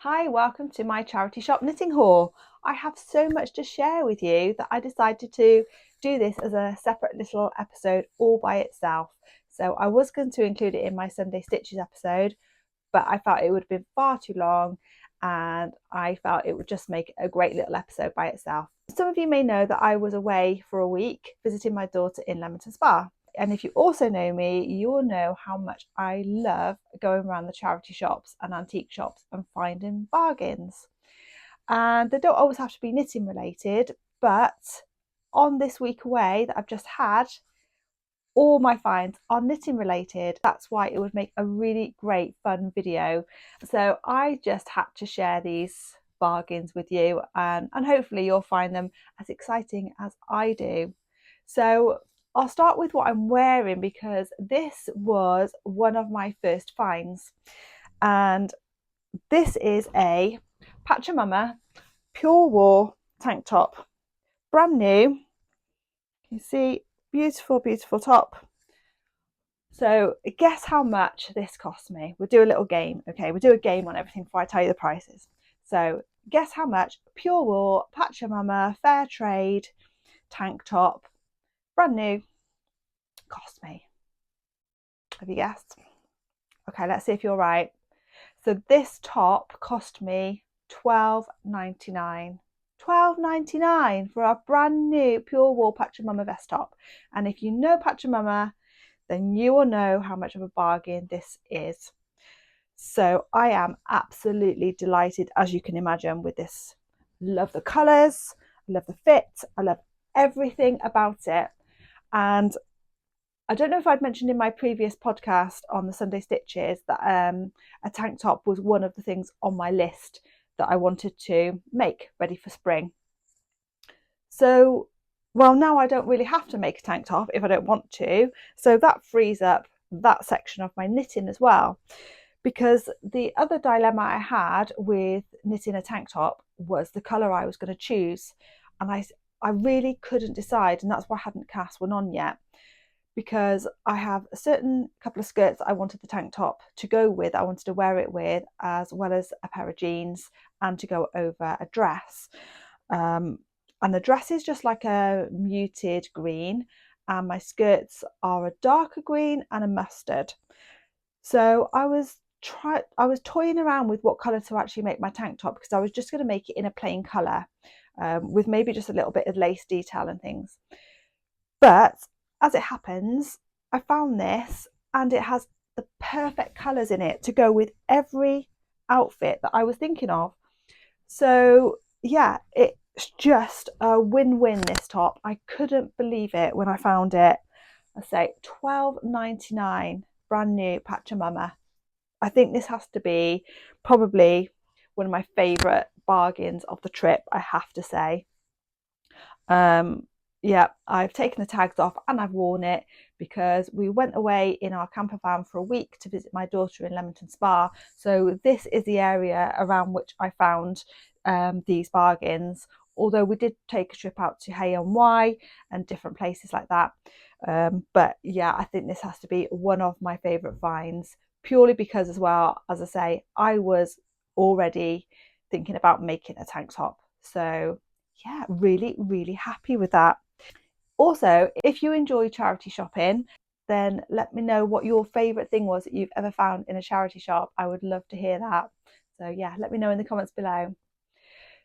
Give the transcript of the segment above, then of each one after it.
Hi, welcome to my charity shop knitting haul. I have so much to share with you that I decided to do this as a separate little episode all by itself. So I was going to include it in my Sunday Stitches episode, but I felt it would have been far too long and I felt it would just make a great little episode by itself. Some of you may know that I was away for a week visiting my daughter in Leamington Spa. And if you also know me, you'll know how much I love going around the charity shops and antique shops and finding bargains. And they don't always have to be knitting related, but on this week away that I've just had, all my finds are knitting related. That's why it would make a really great fun video. So I just had to share these bargains with you, and hopefully you'll find them as exciting as I do. So I'll start with what I'm wearing because this was one of my first finds, and this is a Pachamama pure wool tank top, brand new. You see, beautiful top. So guess how much this cost me. We'll do a little game. Okay, we'll do a game on everything before I tell you the prices. So guess how much pure wool Pachamama fair trade tank top, brand new, cost me. Have you guessed? Okay, let's see if you're right. So this top cost me $12.99. $12.99 for a brand new pure wool Pachamama vest top. And if you know Pachamama, then you will know how much of a bargain this is. So I am absolutely delighted, as you can imagine, with this. Love the colours, I love the fit, I love everything about it. And I don't know if I'd mentioned in my previous podcast on the Sunday Stitches that a tank top was one of the things on my list that I wanted to make ready for spring. So, well, now I don't really have to make a tank top if I don't want to. So that frees up that section of my knitting as well. Because the other dilemma I had with knitting a tank top was the colour I was going to choose. And I really couldn't decide, and that's why I hadn't cast one on yet. Because I have a certain couple of skirts I wanted the tank top to go with. I wanted to wear it with, as well as a pair of jeans and to go over a dress. And the dress is just like a muted green, and my skirts are a darker green and a mustard. So I was toying around with what colour to actually make my tank top, because I was just going to make it in a plain colour with maybe just a little bit of lace detail and things. But as it happens, I found this and it has the perfect colours in it to go with every outfit that I was thinking of. So yeah, it's just a win-win, this top. I couldn't believe it when I found it. I say $12.99, brand new Pachamama. I think this has to be probably one of my favourite bargains of the trip, I have to say. Yeah, I've taken the tags off and I've worn it because we went away in our camper van for a week to visit my daughter in Leamington Spa. So this is the area around which I found these bargains. Although we did take a trip out to Hay-on-Wye and different places like that. But yeah, I think this has to be one of my favourite finds, purely because, as well, as I say, I was already thinking about making a tank top. So yeah, really happy with that. Also, if you enjoy charity shopping, then let me know what your favourite thing was that you've ever found in a charity shop. I would love to hear that. So yeah, let me know in the comments below.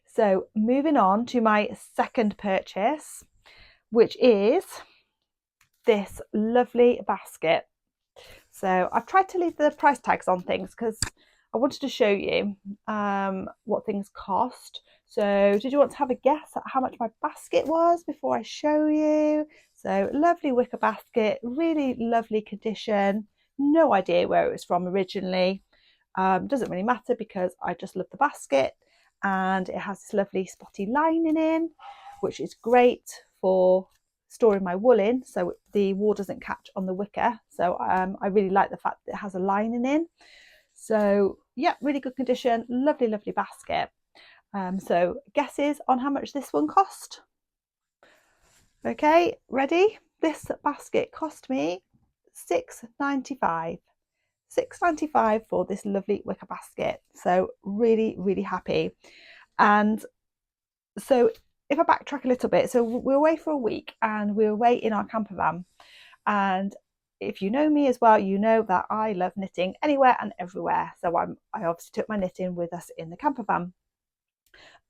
So moving on to my second purchase, which is this lovely basket. So I've tried to leave the price tags on things because I wanted to show you what things cost. So did you want to have a guess at how much my basket was before I show you? So lovely wicker basket, really lovely condition. No idea where it was from originally. Doesn't really matter because I just love the basket, and it has this lovely spotty lining in, which is great for storing my wool in so the wool doesn't catch on the wicker. So I really like the fact that it has a lining in. So yeah, really good condition, lovely basket. So guesses on how much this one cost? Okay, ready? This basket cost me $6.95. £6.95 for this lovely wicker basket. So really, really happy. And so if I backtrack a little bit, so we were away for a week and we were away in our camper van. And if you know me as well, you know that I love knitting anywhere and everywhere. So I obviously took my knitting with us in the camper van.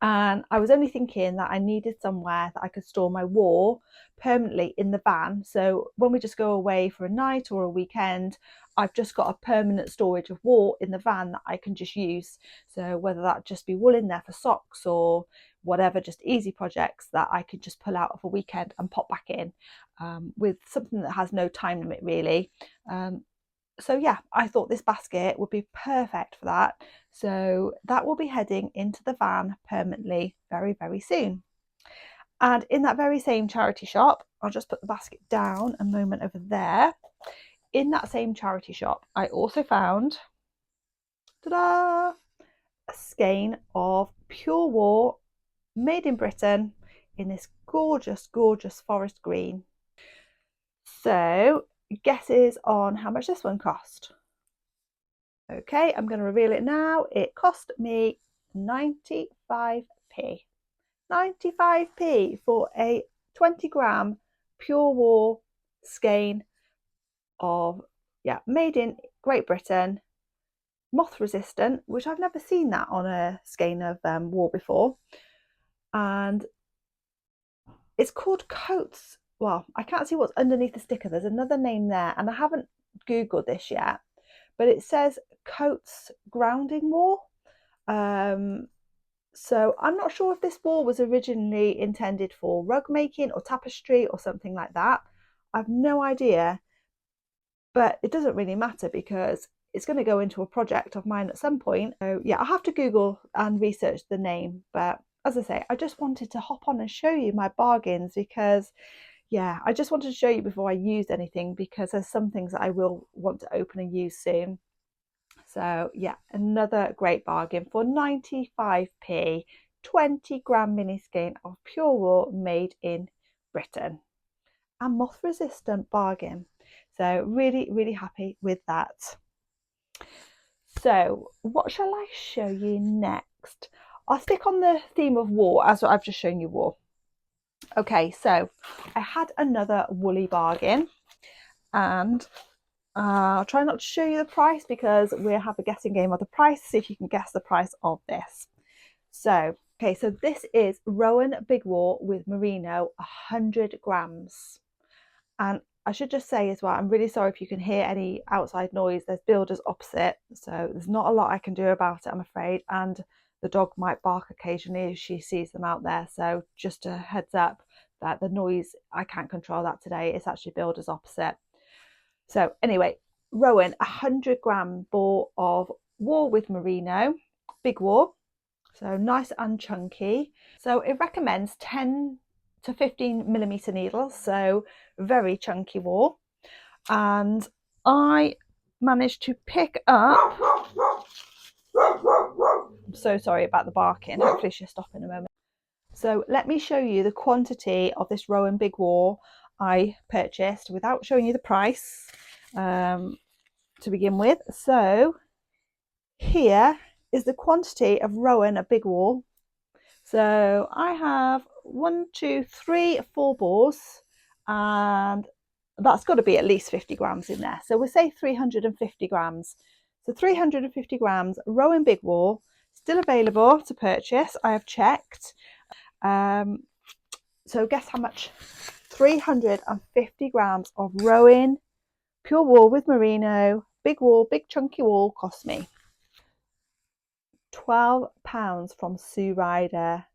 And I was only thinking that I needed somewhere that I could store my wool permanently in the van. So when we just go away for a night or a weekend, I've just got a permanent storage of wool in the van that I can just use. So whether that just be wool in there for socks or whatever, just easy projects that I could just pull out of a weekend and pop back in, with something that has no time limit really. So yeah, I thought this basket would be perfect for that. So that will be heading into the van permanently very, very soon. And in that very same charity shop, I'll just put the basket down a moment over there. In that same charity shop, I also found, ta-da, a skein of pure wool made in Britain in this gorgeous, gorgeous forest green. So guesses on how much this one cost? Okay, I'm going to reveal it now. It cost me 95p. 95p for a 20-gram pure wool skein of, yeah, made in Great Britain, moth resistant, which I've never seen that on a skein of wool before. And it's called Coats. Well, I can't see what's underneath the sticker. There's another name there, and I haven't Googled this yet, but it says Coats grounding wool. So I'm not sure if this wool was originally intended for rug making or tapestry or something like that. I've no idea, but it doesn't really matter because it's going to go into a project of mine at some point. So yeah, I'll have to Google and research the name. But as I say, I just wanted to hop on and show you my bargains because yeah, I just wanted to show you before I used anything because there's some things that I will want to open and use soon. So yeah, another great bargain for 95p, 20-gram mini skein of pure wool made in Britain. A moth resistant bargain. So really, really happy with that. So what shall I show you next? I'll stick on the theme of wool as I've just shown you wool. Okay, so I had another woolly bargain and I'll try not to show you the price because we'll have a guessing game of the price, see if you can guess the price of this. So, okay, so this is Rowan Big Wool with Merino, 100 grams. And I should just say as well, I'm really sorry if you can hear any outside noise. There's builders opposite, so there's not a lot I can do about it, I'm afraid. And the dog might bark occasionally if she sees them out there. So just a heads up that the noise, I can't control that today. It's actually builders opposite. So anyway, Rowan, 100-gram ball of wool with merino, big wool, so nice and chunky. So it recommends 10 to 15 millimeter needles, so very chunky wool. And I managed to pick up, I'm so sorry about the barking, hopefully she'll stop in a moment. So let me show you the quantity of this Rowan big wool I purchased without showing you the price to begin with. So here is the quantity of Rowan a big wool. So I have 1, 2, 3, 4 balls, and that's got to be at least 50 grams in there. So we'll say 350 grams. So 350 grams Rowan big wool, still available to purchase. I have checked. So guess how much 350 grams of Rowan pure wool with merino, big wool, big chunky wool cost me. £12 from Sue Ryder.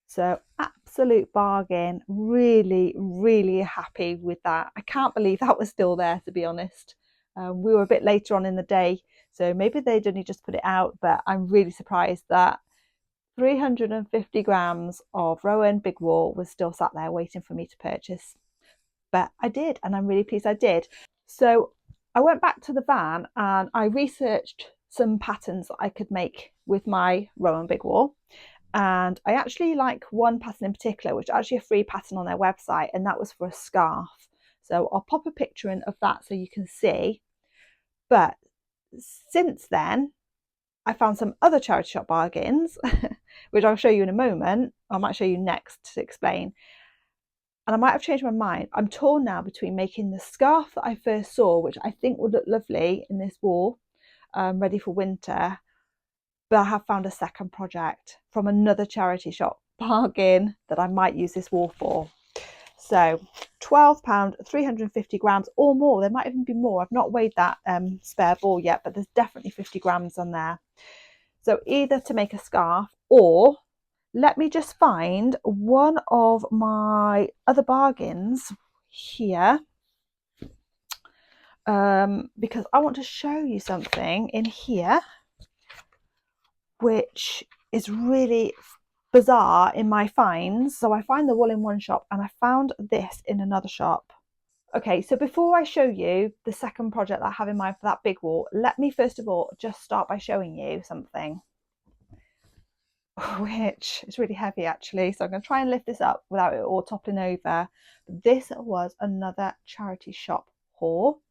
So absolute bargain. Really, really happy with that. I can't believe that was still there, to be honest. We were a bit later on in the day, so maybe they'd only just put it out, but I'm really surprised that 350 grams of Rowan big wool was still sat there waiting for me to purchase. But I did, and I'm really pleased I did. So I went back to the van and I researched some patterns that I could make with my Rowan big wool. And I actually like one pattern in particular, which is actually a free pattern on their website, and that was for a scarf. So I'll pop a picture in of that so you can see. But since then, I found some other charity shop bargains, which I'll show you in a moment. I might show you next to explain. And I might have changed my mind. I'm torn now between making the scarf that I first saw, which I think would look lovely in this wall, ready for winter. But I have found a second project from another charity shop bargain that I might use this wall for. So £12, 350 grams or more. There might even be more. I've not weighed that spare ball yet, but there's definitely 50 grams on there. So either to make a scarf, or let me just find one of my other bargains here, because I want to show you something in here which is really bizarre in my finds. So I find the wool in one shop and I found this in another shop. Okay, so before I show you the second project that I have in mind for that big wall, let me first of all just start by showing you something, which is really heavy actually. So I'm going to try and lift this up without it all toppling over. This was another charity shop haul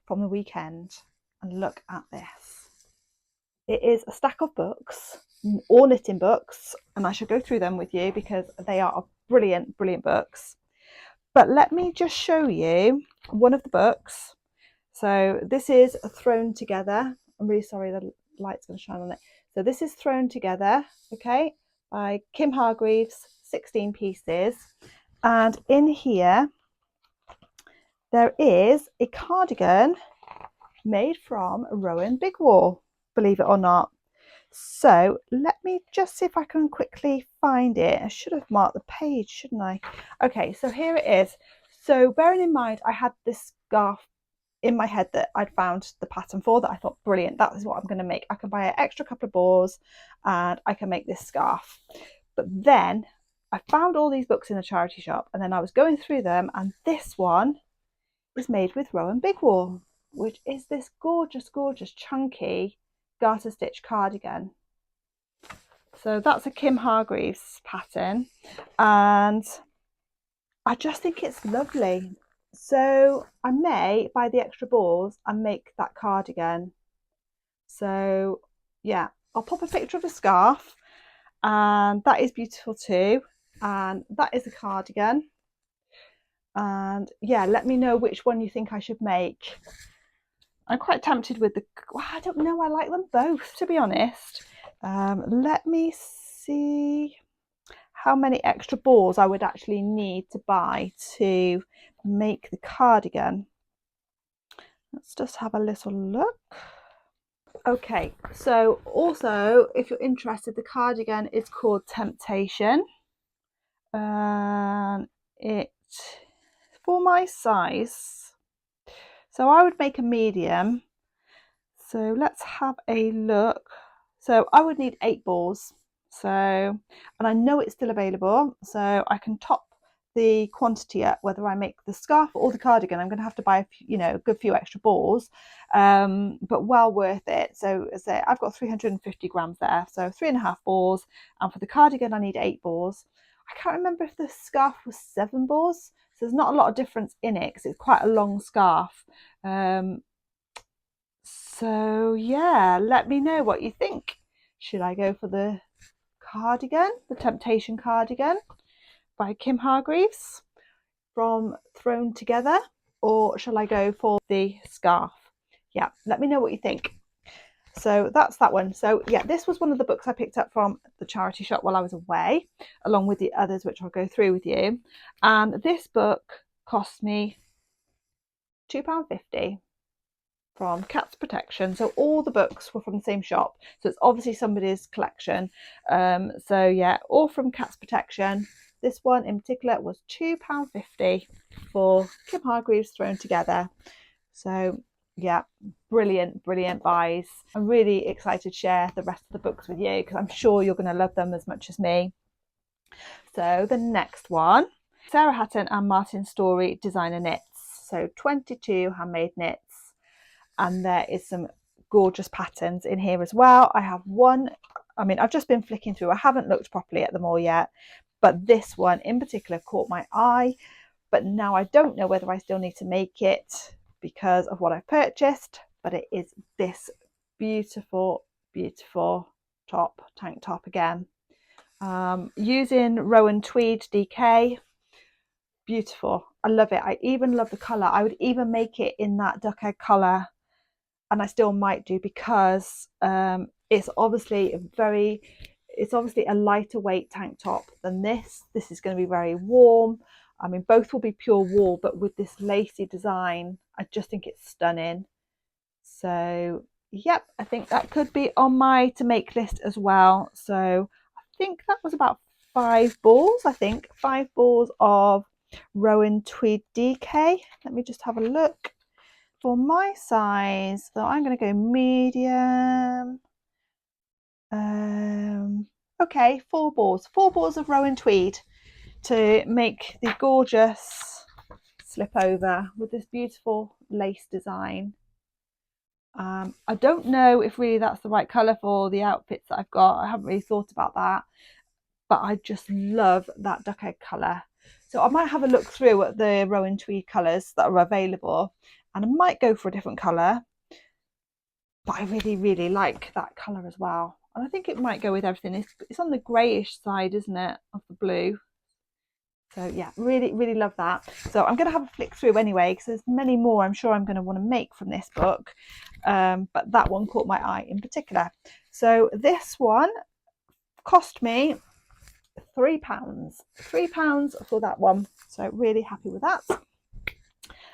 from the weekend. And look at this. It is a stack of books, all knitting books, and I should go through them with you because they are brilliant, brilliant books. But let me just show you one of the books. So this is Thrown Together. I'm really sorry, the light's going to shine on it. So this is Thrown Together, okay, by Kim Hargreaves, 16 pieces. And in here, there is a cardigan made from Rowan Big Wall, believe it or not. So let me just see if I can quickly find it. I should have marked the page, shouldn't I? Okay, so here it is. So bearing in mind, I had this scarf in my head that I'd found the pattern for, that I thought, brilliant, that is what I'm going to make. I can buy an extra couple of balls and I can make this scarf. But then I found all these books in the charity shop, and then I was going through them, and this one is made with Rowan Big Wall, which is this gorgeous, gorgeous, chunky garter stitch cardigan. So that's a Kim Hargreaves pattern, and I just think it's lovely. So I may buy the extra balls and make that cardigan. So yeah, I'll pop a picture of a scarf, and that is beautiful too, and that is a cardigan. And yeah, let me know which one you think I should make. I'm quite tempted with the, well, I don't know, I like them both, to be honest. Let me see how many extra balls I would actually need to buy to make the cardigan. Let's just have a little look. Okay, so also, if you're interested, the cardigan is called Temptation. And it's for my size. So I would make a medium. So let's have a look. So I would need 8 balls. So, and I know it's still available, so I can top the quantity up whether I make the scarf or the cardigan. I'm going to have to buy a few, you know, a good few extra balls, but well worth it. So say I've got 350 grams there, so 3.5 balls, and for the cardigan I need 8 balls. I can't remember if the scarf was 7 balls, so there's not a lot of difference in it because it's quite a long scarf. So yeah, let me know what you think. Should I go for the cardigan, the Temptation cardigan by Kim Hargreaves from Thrown Together, or shall I go for the scarf? Yeah, let me know what you think. So that's that one. So yeah, this was one of the books I picked up from the charity shop while I was away, along with the others, which I'll go through with you. And this book cost me £2.50 from Cats Protection. So all the books were from the same shop. So it's obviously somebody's collection. So yeah, all from Cats Protection. This one in particular was £2.50 for Kim Hargreaves Thrown Together. So yeah, brilliant, brilliant buys. I'm really excited to share the rest of the books with you because I'm sure you're going to love them as much as me. So the next one, Sarah Hatton and Martin Story Designer Knits. So 22 handmade knits. And there is some gorgeous patterns in here as well. I have one, I mean, I've just been flicking through. I haven't looked properly at them all yet, but this one in particular caught my eye. But now I don't know whether I still need to make it because of what I've purchased, but it is this beautiful, beautiful tank top again. Using Rowan tweed DK. Beautiful. I love it. I even love the colour. I would even make it in that duck egg colour, and I still might do, because it's obviously a lighter weight tank top than this. This is going to be very warm. I mean, both will be pure wool, but with this lacy design, I just think it's stunning. So yep, I think that could be on my to make list as well. So I think that was about 5 balls. I think 5 balls of Rowan tweed DK. Let me just have a look for my size. So I'm going to go medium. Okay, 4 balls of Rowan tweed to make the gorgeous slip over with this beautiful lace design. I don't know if really that's the right colour for the outfits that I've got. I haven't really thought about that, but I just love that duck egg colour. So I might have a look through at the Rowan tweed colours that are available, and I might go for a different colour, but I really, really like that colour as well. And I think it might go with everything. It's on the greyish side, isn't it, of the blue? So yeah, really, really love that. So I'm going to have a flick through anyway, because there's many more I'm sure I'm going to want to make from this book. But that one caught my eye in particular. So this one cost me £3. £3 for that one. So really happy with that.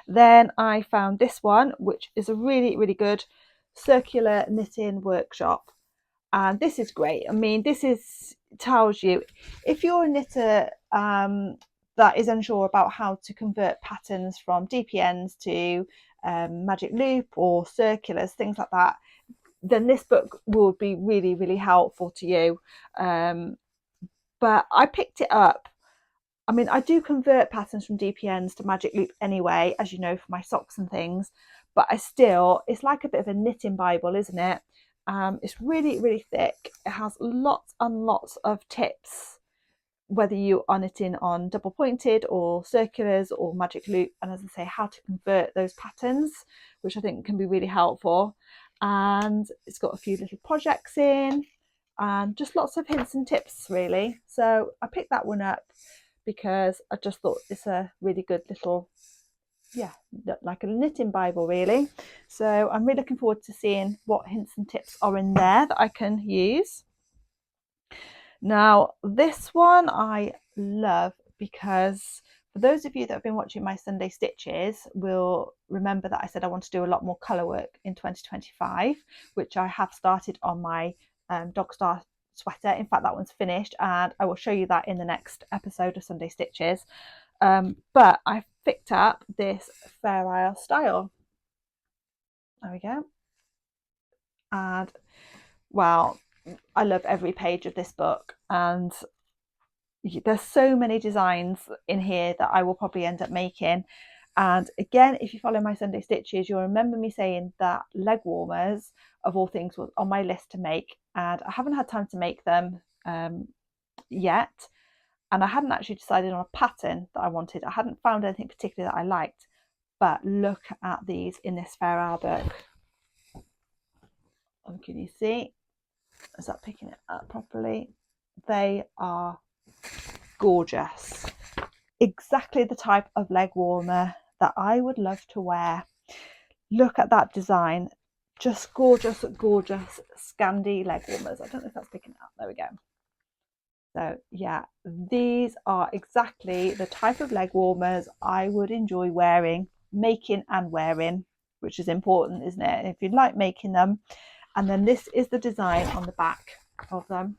Then I found this one, which is a really, really good circular knitting workshop. And this is great. I mean, tells you if you're a knitter that is unsure about how to convert patterns from DPNs to magic loop or circulars, things like that, then this book will be really, really helpful to you. But I picked it up. I mean, I do convert patterns from DPNs to magic loop anyway, as you know, for my socks and things, but it's like a bit of a knitting Bible, isn't it? It's really, really thick. It has lots and lots of tips, whether you are knitting on double pointed or circulars or magic loop, and as I say, how to convert those patterns, which I think can be really helpful. And it's got a few little projects in and just lots of hints and tips, really. So I picked that one up because I just thought it's a really good little, like a knitting Bible, really. So I'm really looking forward to seeing what hints and tips are in there that I can use. Now, this one I love because for those of you that have been watching my Sunday Stitches will remember that I said I want to do a lot more colour work in 2025, which I have started on my Dog Star sweater. In fact, that one's finished, and I will show you that in the next episode of Sunday Stitches. But I've picked up this Fair Isle style. There we go. And wow, I love every page of this book, and there's so many designs in here that I will probably end up making. And again, if you follow my Sunday Stitches, you'll remember me saying that leg warmers, of all things, was on my list to make, and I haven't had time to make them yet, and I hadn't actually decided on a pattern that I wanted. I hadn't found anything particular that I liked, but look at these in this Fair Isle book. And can you see? Is that picking it up properly? They are gorgeous. Exactly the type of leg warmer that I would love to wear. Look at that design. Just gorgeous, gorgeous Scandi leg warmers. I don't know if that's picking it up. There we go. So yeah, these are exactly the type of leg warmers I would enjoy wearing, making and wearing, which is important, isn't it? If you like making them. And then this is the design on the back of them.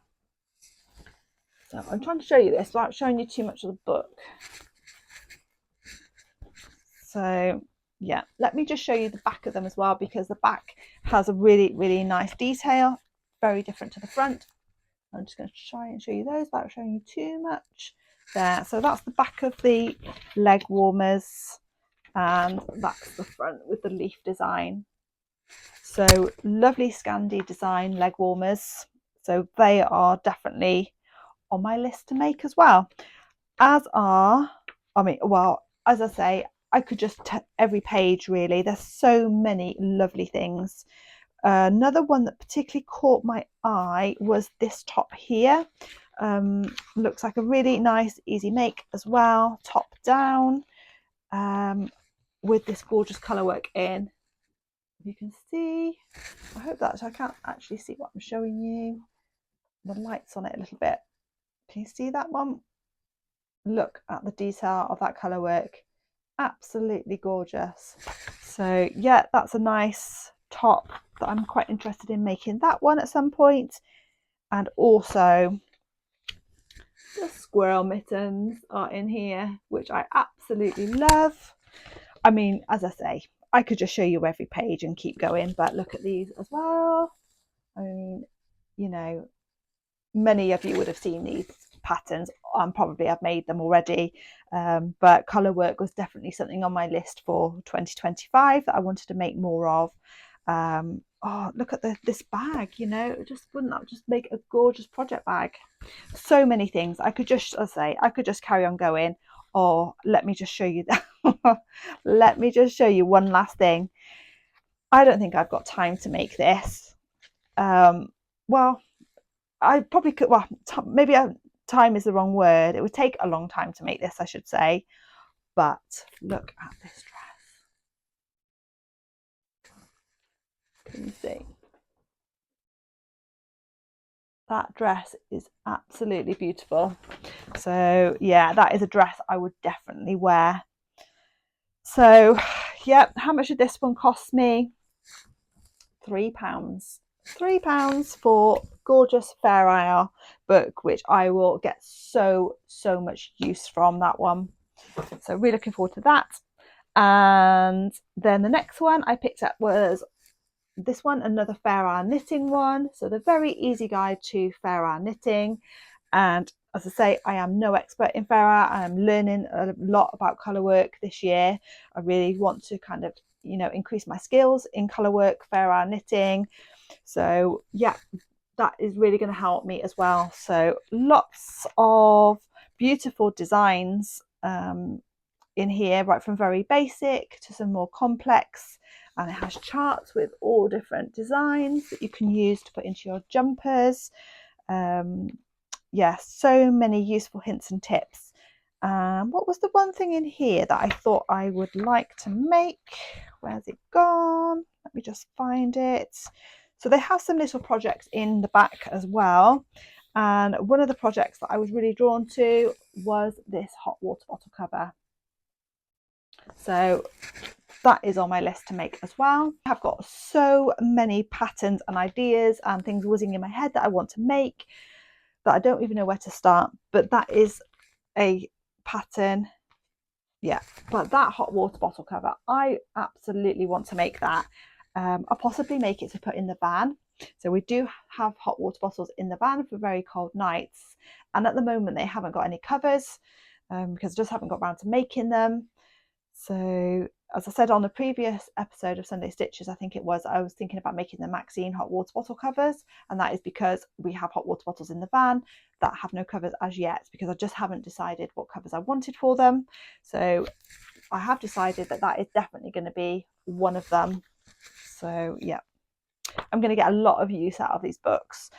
So I'm trying to show you this without showing you too much of the book. So yeah, let me just show you the back of them as well, because the back has a really, really nice detail, very different to the front. I'm just going to try and show you those without showing you too much. There, so that's the back of the leg warmers, and that's the front with the leaf design. So lovely Scandi design leg warmers. So they are definitely on my list to make as well. As I say, I could just every page really. There's so many lovely things. Another one that particularly caught my eye was this top here. Looks like a really nice, easy make as well, top down, with this gorgeous colour work in. You can see, I hope that I can't actually see what I'm showing you. The light's on it a little bit. Can you see that one? Look at the detail of that colour work. Absolutely gorgeous. So yeah, that's a nice top that I'm quite interested in making that one at some point. And also the squirrel mittens are in here, which I absolutely love. I mean, as I say, I could just show you every page and keep going, but look at these as well. I mean, you know, many of you would have seen these patterns, probably I've made them already, but colour work was definitely something on my list for 2025 that I wanted to make more of. Oh, look at this bag, you know, wouldn't that just make a gorgeous project bag? So many things. I could just, as I say, I could just carry on going, or let me just show you that. Let me just show you one last thing. I don't think I've got time to make this. Well, I probably could, well, maybe time is the wrong word. It would take a long time to make this, I should say. But look at this dress. Can you see? That dress is absolutely beautiful. So yeah, that is a dress I would definitely wear. So yeah, how much did this one cost me? £3. £3 for gorgeous Fair Isle book, which I will get so much use from that one. So really looking forward to that. And then the next one I picked up was this one, another Fair Isle knitting one. So the very easy guide to Fair Isle knitting. And as I say, I am no expert in Fair Isle. I am learning a lot about colour work this year. I really want to kind of, you know, increase my skills in colour work, Fair Isle knitting. So yeah, that is really going to help me as well. So lots of beautiful designs in here, right from very basic to some more complex, and it has charts with all different designs that you can use to put into your jumpers. Yeah, so many useful hints and tips. What was the one thing in here that I thought I would like to make? Where's it gone? Let me just find it. So they have some little projects in the back as well. And one of the projects that I was really drawn to was this hot water bottle cover. So that is on my list to make as well. I've got so many patterns and ideas and things whizzing in my head that I want to make that I don't even know where to start. But that is a pattern. Yeah, but that hot water bottle cover, I absolutely want to make that. I'll possibly make it to put in the van. So we do have hot water bottles in the van for very cold nights. And at the moment they haven't got any covers because I just haven't got around to making them. So as I said on the previous episode of Sunday Stitches, I think it was, I was thinking about making the Maxine hot water bottle covers, and that is because we have hot water bottles in the van that have no covers as yet, because I just haven't decided what covers I wanted for them. So I have decided that that is definitely going to be one of them. So yeah, I'm going to get a lot of use out of these books.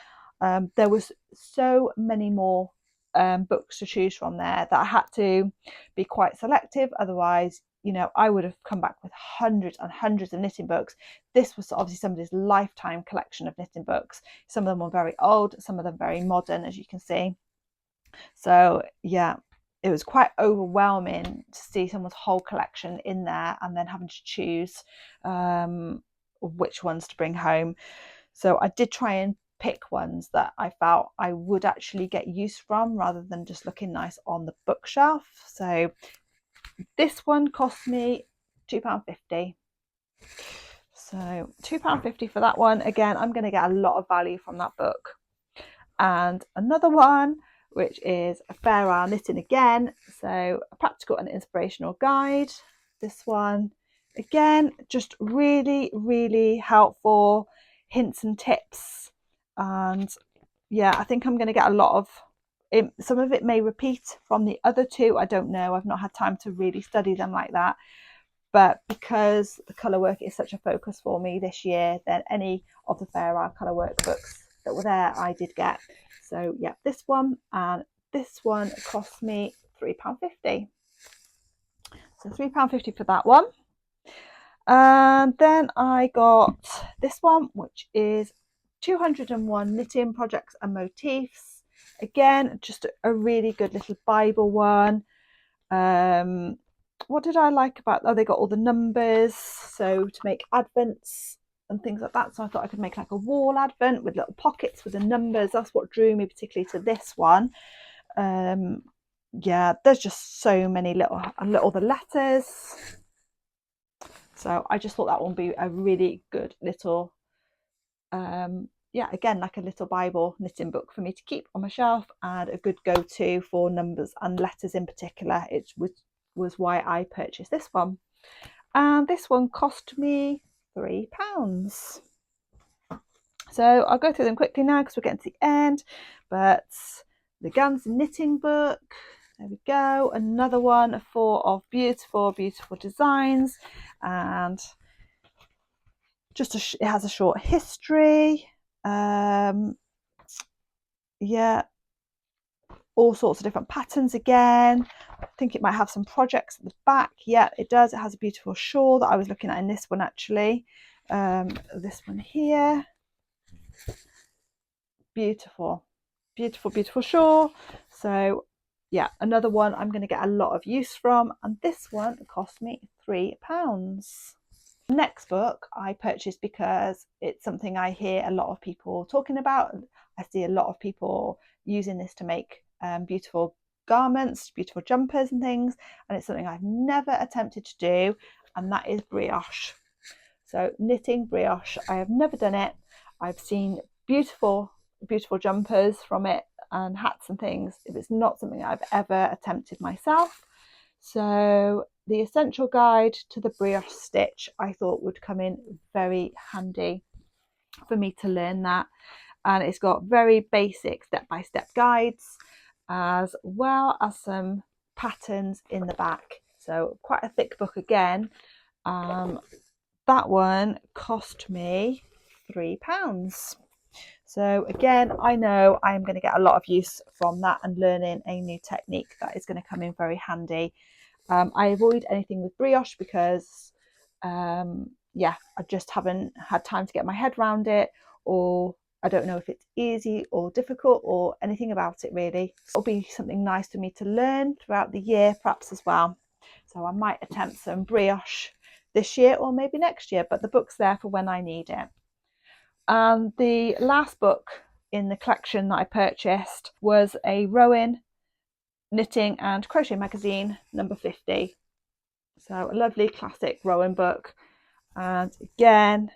There was so many more books to choose from there that I had to be quite selective. Otherwise, you know, I would have come back with hundreds and hundreds of knitting books. This was obviously somebody's lifetime collection of knitting books. Some of them were very old, some of them very modern, as you can see. So yeah, it was quite overwhelming to see someone's whole collection in there and then having to choose which ones to bring home. So I did try and pick ones that I felt I would actually get use from rather than just looking nice on the bookshelf. So this one cost me £2.50. So £2.50 for that one. Again, I'm going to get a lot of value from that book. And another one, which is a Fair Isle knitting again. So a practical and inspirational guide. This one, again, just really helpful hints and tips. And yeah, I think I'm going to get a lot of it. Some of it may repeat from the other two. I don't know. I've not had time to really study them like that. but because the colour work is such a focus for me this year, then any of the Fair Isle colour work books that were there I did get. So yeah, this one and this one cost me £3.50. So £3.50 for that one. And then I got this one, which is 201 knitting projects and motifs. Again, just a really good little Bible one. What did I like about, oh, they got all the numbers, so to make advents and things like that. So I thought I could make like a wall advent with little pockets with the numbers. That's what drew me particularly to this one. Yeah, there's just so many little the letters. So I just thought that one would be a really good little, yeah, again, like a little Bible knitting book for me to keep on my shelf, and a good go-to for numbers and letters in particular. It was why I purchased this one. And this one cost me £3. So I'll go through them quickly now because we're getting to the end. But the Guns knitting book, there we go, another one full of beautiful designs, and just it has a short history. Yeah, all sorts of different patterns again. I think it might have some projects at the back. Yeah, it does. It has a beautiful shawl that I was looking at in this one actually. This one here, beautiful shawl. So yeah, another one I'm going to get a lot of use from, and this one cost me £3. The next book I purchased because it's something I hear a lot of people talking about. I see a lot of people using this to make beautiful garments, beautiful jumpers and things, and it's something I've never attempted to do, and that is brioche. So knitting brioche, I have never done it. I've seen beautiful jumpers from it and hats and things. If it's not something I've ever attempted myself. So the essential guide to the brioche stitch I thought would come in very handy for me to learn that. And it's got very basic step-by-step guides, as well as some patterns in the back. So quite a thick book again. That one cost me £3. So again, I know I'm going to get a lot of use from that and learning a new technique that is going to come in very handy. I avoid anything with brioche because yeah, I just haven't had time to get my head around it, or I don't know if it's easy or difficult or anything about it really. It'll be something nice for me to learn throughout the year perhaps as well. So I might attempt some brioche this year or maybe next year, but the book's there for when I need it. And the last book in the collection that I purchased was a Rowan knitting and crochet magazine, number 50. So a lovely classic Rowan book. And again,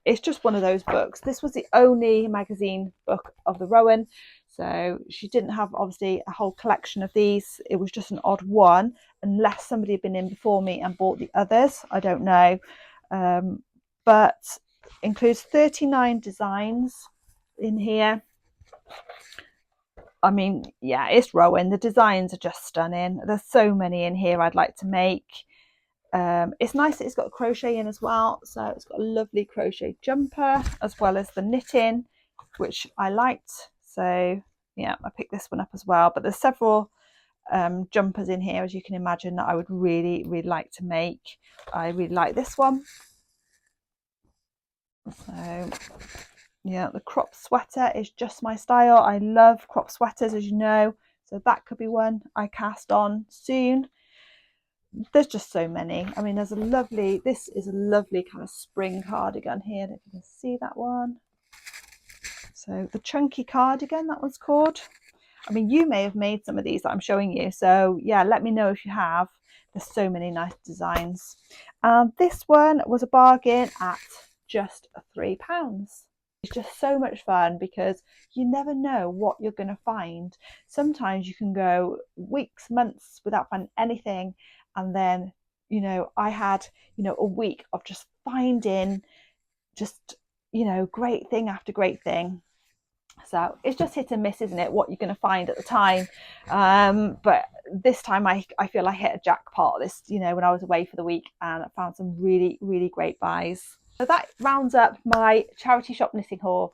it's just one of those books. This was the only magazine book of the Rowan. So she didn't have obviously a whole collection of these. It was just an odd one, unless somebody had been in before me and bought the others. I don't know. But includes 39 designs in here. I mean, yeah, it's Rowan. The designs are just stunning. There's so many in here I'd like to make. It's nice that it's got a crochet in as well. So it's got a lovely crochet jumper as well as the knitting, which I liked. So yeah, I picked this one up as well. But there's several jumpers in here, as you can imagine, that I would really like to make. I really like this one. So yeah, the crop sweater is just my style. I love crop sweaters, as you know, so that could be one I cast on soon. There's just so many. I mean, this is a lovely kind of spring cardigan here. If you can see that one. So the chunky cardigan, that one's called. I mean, you may have made some of these that I'm showing you. So yeah, let me know if you have. There's so many nice designs. This one was a bargain at just £3. It's just so much fun because you never know what you're going to find. Sometimes you can go weeks, months without finding anything, and then, you know, I had, you know, a week of just finding just, you know, great thing after great thing. So it's just hit and miss, isn't it, what you're going to find at the time. But this time I feel I hit a jackpot this, when I was away for the week, and I found some really, really great buys. So that rounds up my charity shop knitting haul.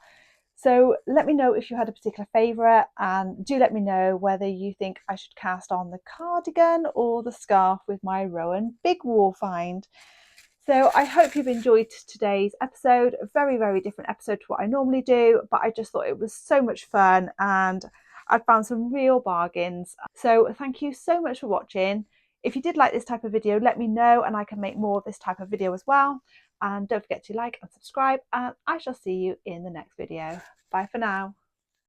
So let me know if you had a particular favourite, and do let me know whether you think I should cast on the cardigan or the scarf with my Rowan big wool find. So I hope you've enjoyed today's episode. A very, very different episode to what I normally do, but I just thought it was so much fun and I found some real bargains. So thank you so much for watching. If you did like this type of video, let me know and I can make more of this type of video as well. And don't forget to like and subscribe, and I shall see you in the next video. Bye for now.